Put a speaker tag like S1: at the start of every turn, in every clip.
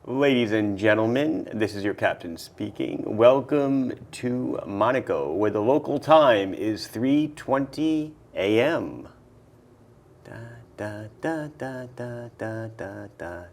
S1: Ladies and gentlemen, this is your captain speaking. Welcome to Monaco, where the local time is 3:20 a.m. Da, da, da, da, da, da, da, da.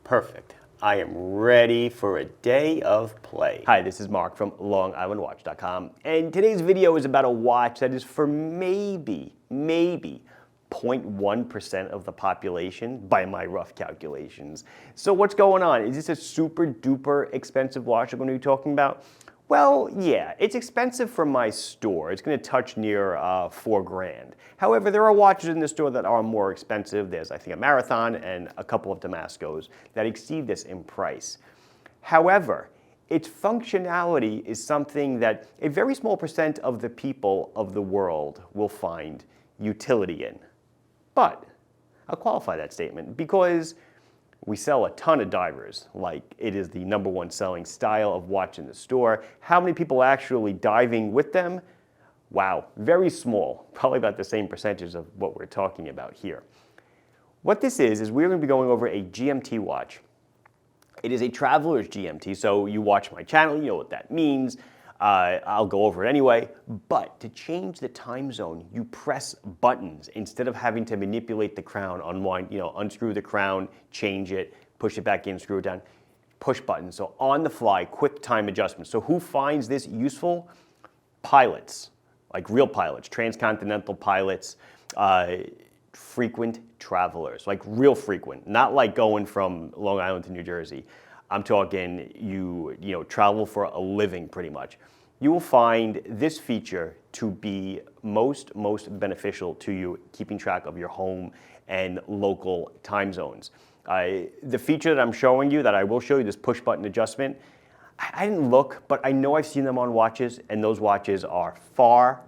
S1: Perfect. I am ready for a day of play. Hi, this is Mark from LongIslandWatch.com, and today's video is about a watch that is for maybe 0.1% of the population by my rough calculations. So what's going on? Is this a super duper expensive watch I'm going to be talking about? Well, yeah, it's expensive from my store. It's going to touch near $4,000. However, there are watches in the store that are more expensive. There's, I think, a Marathon and a couple of Damascos that exceed this in price. However, its functionality is something that a very small percent of the people of the world will find utility in. But I'll qualify that statement because we sell a ton of divers, like it is the #1 selling style of watch in the store. How many people are actually diving with them? Wow, very small, probably about the same percentage of what we're talking about here. What this is we're going to be going over a GMT watch. It is a traveler's GMT, so you watch my channel, you know what that means. I'll go over it anyway, but to change the time zone, you press buttons instead of having to manipulate the crown, unwind, unscrew the crown, change it, push it back in, screw it down, push buttons. So on the fly, quick time adjustment. So who finds this useful? Pilots, like real pilots, transcontinental pilots, frequent travelers, like real frequent, not like going from Long Island to New Jersey. I'm talking you travel for a living pretty much. You will find this feature to be most beneficial to you keeping track of your home and local time zones. The feature that I'm showing you, that I will show you, this push button adjustment, I didn't look, but I know I've seen them on watches, and those watches are far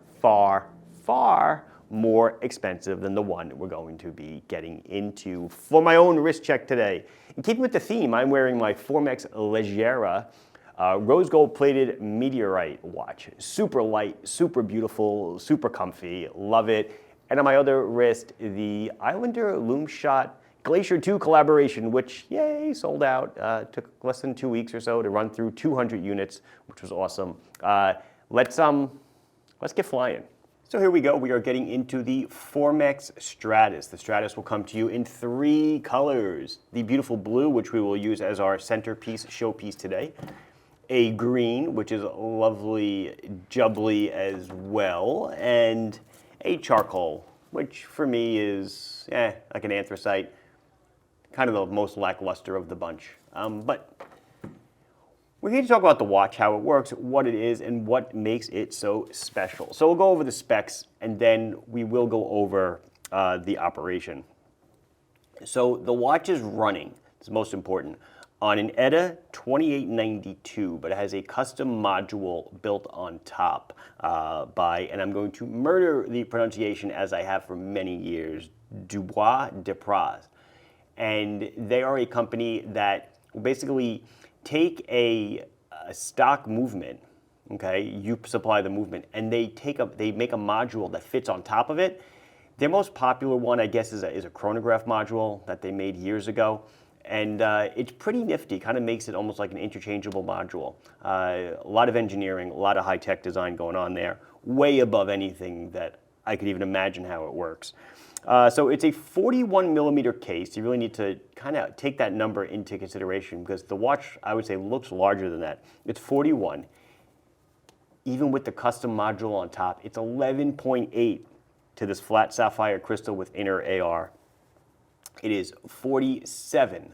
S1: more expensive than the one we're going to be getting into for my own wrist check today. And keeping with the theme, I'm wearing my Formex Leggera rose gold plated meteorite watch. Super light, super beautiful, super comfy, love it. And on my other wrist, the Islander Lume Shot Glacier 2 collaboration, which, yay, sold out. Took less than 2 weeks or so to run through 200 units, which was awesome. Let's get flying. So here we go. We are getting into the Formex Stratus. The Stratus will come to you in 3 colors. The beautiful blue, which we will use as our centerpiece showpiece today. A green, which is lovely jubbly as well. And a charcoal, which for me is like an anthracite. Kind of the most lackluster of the bunch. But we're here to talk about the watch, how it works, what it is, and what makes it so special. So we'll go over the specs, and then we will go over the operation. So the watch is running, it's most important, on an ETA 2892, but it has a custom module built on top and I'm going to murder the pronunciation as I have for many years, Dubois de Praz. And they are a company that will basically take a stock movement, okay, you supply the movement, and they make a module that fits on top of it. Their most popular one, I guess, is a chronograph module that they made years ago, and it's pretty nifty, kind of makes it almost like an interchangeable module. A lot of engineering, a lot of high-tech design going on there, way above anything that I could even imagine how it works. So it's a 41 millimeter case. You really need to kind of take that number into consideration because the watch, I would say, looks larger than that. It's 41. Even with the custom module on top, it's 11.8 to this flat sapphire crystal with inner AR. It is 47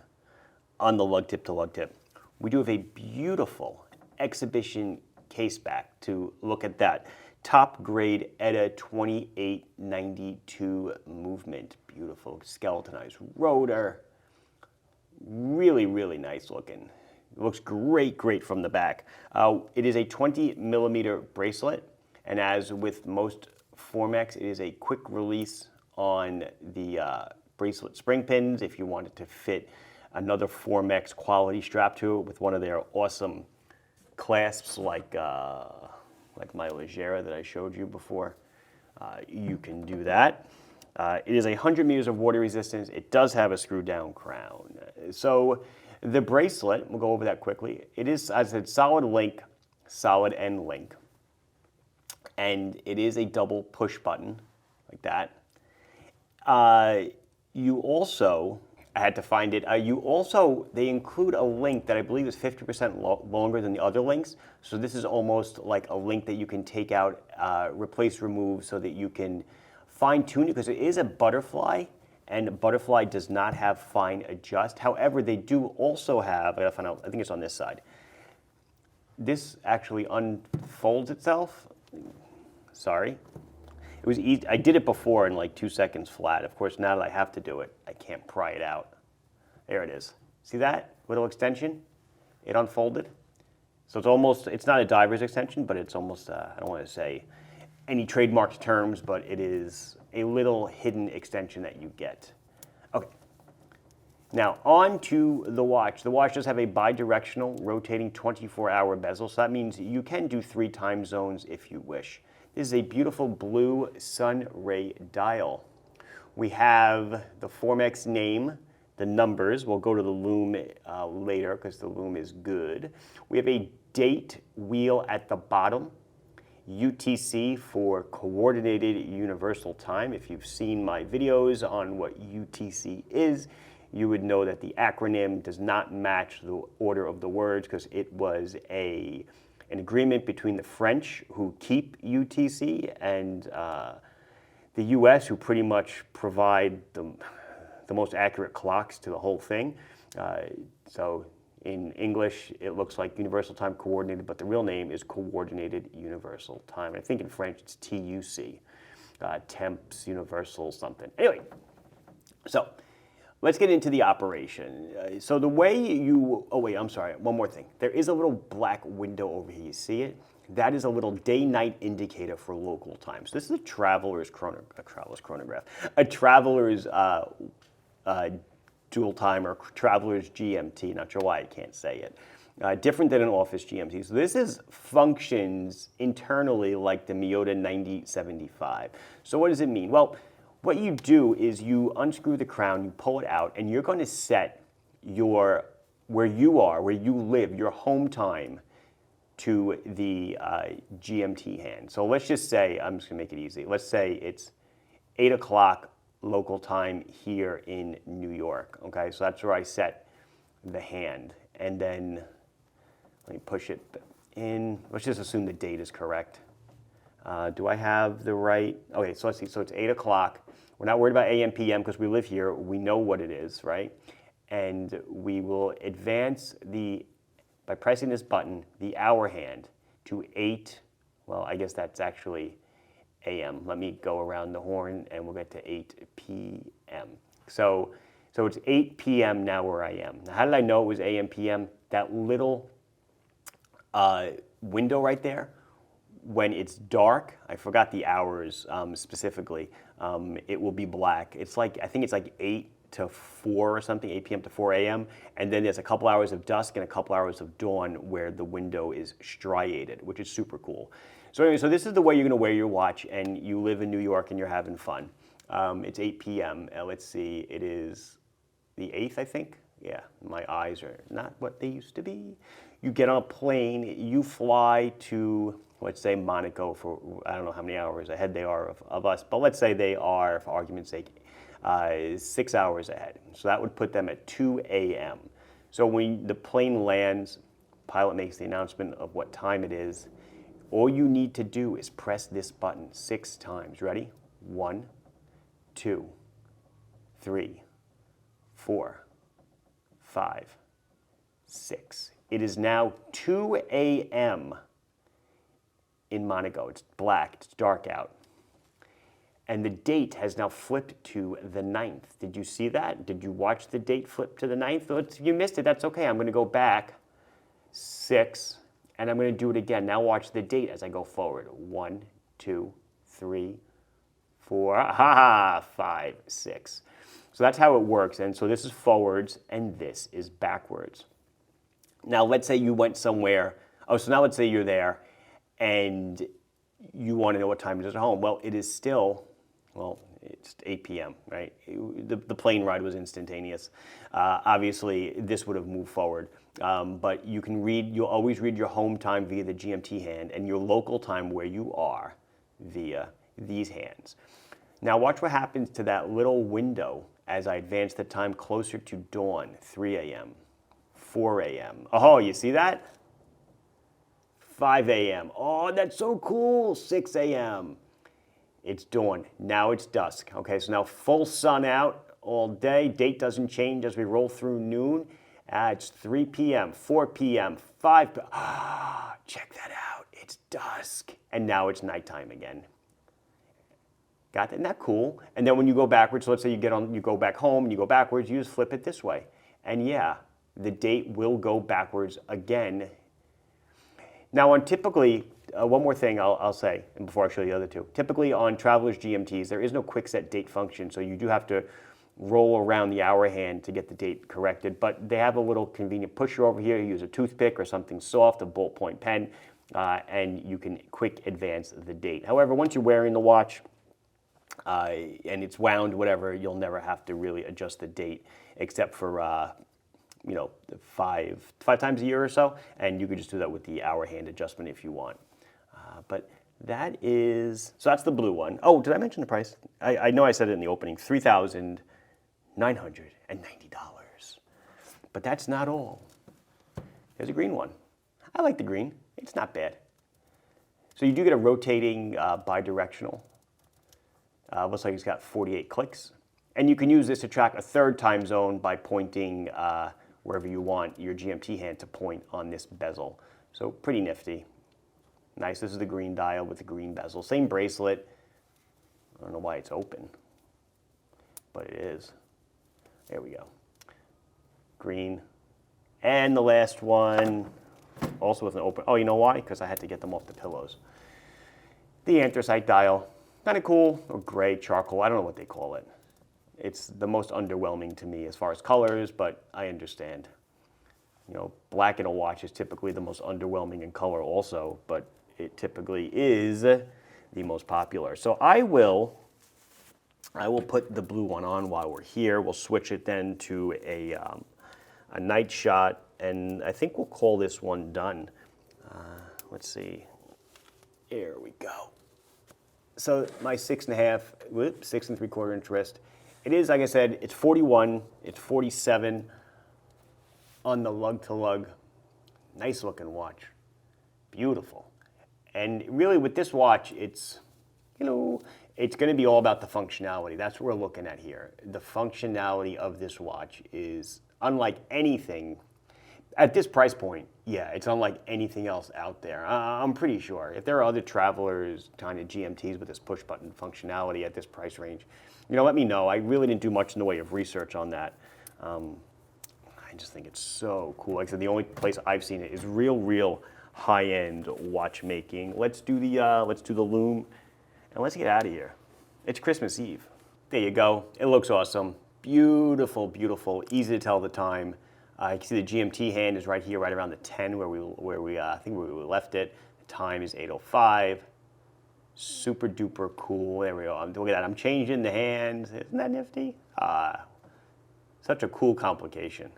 S1: on the lug tip to lug tip. We do have a beautiful exhibition case back to look at that. Top grade ETA 2892 movement. Beautiful skeletonized rotor. Really nice looking. It looks great from the back. It is a 20 millimeter bracelet, and as with most Formex, it is a quick release on the bracelet spring pins if you wanted to fit another Formex quality strap to it with one of their awesome clasps like my Leggera that I showed you before. You can do that. It is 100 meters of water resistance. It does have a screw down crown. So The bracelet, we'll go over that quickly. It is, as I said, solid link, solid end link. And it is a double push button, like that. You also, I had to find it, they include a link that I believe is 50% longer than the other links. So this is almost like a link that you can take out, replace, remove, so that you can fine tune it, because it is a butterfly, and butterfly does not have fine adjust. However, they do also have, I gotta find out, I think it's on this side. This actually unfolds itself. Sorry. It was easy. I did it before in like 2 seconds flat. Of course, now that I have to do it, I can't pry it out. There it is. See that little extension? It unfolded. So it's almost, it's not a diver's extension, but it's almost, I don't want to say any trademarked terms, but it is a little hidden extension that you get. Okay. Now on to the watch. The watch does have a bi-directional rotating 24-hour bezel, so that means you can do 3 time zones if you wish. This is a beautiful blue sun ray dial. We have the Formex name, the numbers. We'll go to the Lume later because the Lume is good. We have a date wheel at the bottom. UTC for Coordinated Universal Time. If you've seen my videos on what UTC is, you would know that the acronym does not match the order of the words, because it was an agreement between the French, who keep UTC, and the US, who pretty much provide the most accurate clocks to the whole thing. So in English, it looks like Universal Time Coordinated, but the real name is Coordinated Universal Time. I think in French it's TUC, Temps Universal something. Anyway, so let's get into the operation. So the way you, oh wait, I'm sorry, one more thing. There is a little black window over here, you see it? That is a little day-night indicator for local time. So this is a traveler's chronograph, a traveler's dual time, or traveler's GMT. Not sure why I can't say it. Different than an office GMT. So this functions internally like the Miyota 9075. So what does it mean? Well, what you do is you unscrew the crown, you pull it out, and you're going to set your, where you live, your home time to the GMT hand. So let's just say, I'm just gonna make it easy. Let's say it's 8 o'clock local time here in New York, okay? So that's where I set the hand. And then let me push it in. Let's just assume the date is correct. Do I have the right? Okay, so let's see. So it's 8 o'clock. We're not worried about AM, PM because we live here. We know what it is, right? And we will advance by pressing this button, the hour hand to 8. Well, I guess that's actually AM. Let me go around the horn and we'll get to 8 PM. So it's 8 PM now where I am. Now, how did I know it was AM, PM? That little window right there, when it's dark, I forgot the hours specifically, it will be black. It's like, I think it's like 8 to 4 or something, 8 PM to 4 AM. And then there's a couple hours of dusk and a couple hours of dawn where the window is striated, which is super cool. So anyway, so this is the way you're gonna wear your watch, and you live in New York and you're having fun. It's 8 PM, let's see, it is the 8th, I think. Yeah, my eyes are not what they used to be. You get on a plane, you fly to, let's say, Monaco for, I don't know how many hours ahead they are of us, but let's say they are, for argument's sake, 6 hours ahead. So that would put them at 2 AM. So when the plane lands, pilot makes the announcement of what time it is. All you need to do is press this button 6 times. Ready? 1, 2, 3, 4, 5, 6. It is now 2 AM in Monaco. It's black, it's dark out. And the date has now flipped to the 9th. Did you see that? Did you watch the date flip to the 9th? If you missed it, that's okay. I'm going to go back 6, and I'm going to do it again. Now watch the date as I go forward. 1, 2, 3, 4, 5, 6. So that's how it works. And so this is forwards, and this is backwards. Now let's say you went somewhere. Oh, so now let's say you're there, and you want to know what time it is at home. Well, it is still Well, it's 8 p.m., right? The plane ride was instantaneous. Obviously, this would have moved forward. But you'll always read your home time via the GMT hand and your local time where you are via these hands. Now watch what happens to that little window as I advance the time closer to dawn, 3 a.m., 4 a.m. Oh, you see that? 5 a.m. Oh, that's so cool, 6 a.m. It's dawn, now it's dusk. Okay, so now full sun out all day. Date doesn't change as we roll through noon. It's 3 p.m., 4 p.m., 5 p.m. Check that out, it's dusk. And now it's nighttime again. Got that? Isn't that cool? And then when you go backwards, so let's say you go back home and you go backwards, you just flip it this way. And yeah, the date will go backwards again. Now on typically, one more thing I'll say, and before I show you the other two. Typically on Traveler's GMTs, there is no quick set date function, so you do have to roll around the hour hand to get the date corrected, but they have a little convenient pusher over here. You use a toothpick or something soft, a ballpoint pen, and you can quick advance the date. However, once you're wearing the watch and it's wound, whatever, you'll never have to really adjust the date except for five times a year or so, and you could just do that with the hour hand adjustment if you want. But that's the blue one. Oh, did I mention the price? I know I said it in the opening, $3,990. But that's not all. There's a green one. I like the green. It's not bad. So you do get a rotating bidirectional. Looks like it's got 48 clicks. And you can use this to track a third time zone by pointing wherever you want your GMT hand to point on this bezel. So pretty nifty. Nice, this is the green dial with the green bezel. Same bracelet. I don't know why it's open, but it is. There we go. Green. And the last one, also with an open. Oh, you know why? Because I had to get them off the pillows. The anthracite dial. Kind of cool, or gray, charcoal, I don't know what they call it. It's the most underwhelming to me as far as colors, but I understand. You know, black in a watch is typically the most underwhelming in color also, but it typically is the most popular. So I will put the blue one on while we're here. We'll switch it then to a night shot, and I think we'll call this one done. Let's see. Here we go. So my 6 3/4 inch wrist. It is, like I said, it's 41, it's 47 on the lug-to-lug. Nice looking watch, beautiful. And really with this watch, it's going to be all about the functionality. That's what we're looking at here. The functionality of this watch is unlike anything. At this price point, yeah, it's unlike anything else out there. I'm pretty sure. If there are other Travelers kind of GMTs with this push-button functionality at this price range, let me know. I really didn't do much in the way of research on that. I just think it's so cool. Like I said, the only place I've seen it is real high-end watchmaking. Let's do the Lume, and let's get out of here. It's Christmas Eve. There you go. It looks awesome. Beautiful, beautiful. Easy to tell the time. You can see the GMT hand is right here, right around the 10 where we I think where we left it. The time is 8:05. Super duper cool. There we go. Look at that. I'm changing the hands. Isn't that nifty? Such a cool complication.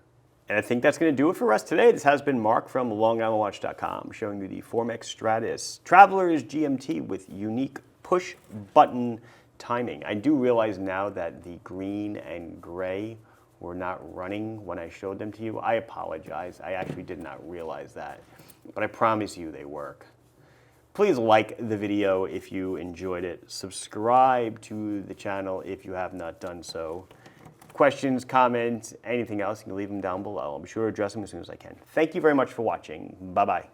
S1: And I think that's going to do it for us today. This has been Mark from LongIslandWatch.com showing you the Formex Stratus Traveler's GMT with unique push button timing. I do realize now that the green and gray were not running when I showed them to you. I apologize. I actually did not realize that. But I promise you they work. Please like the video if you enjoyed it. Subscribe to the channel if you have not done so. Questions, comments, anything else, you can leave them down below. I'll be sure to address them as soon as I can. Thank you very much for watching. Bye-bye.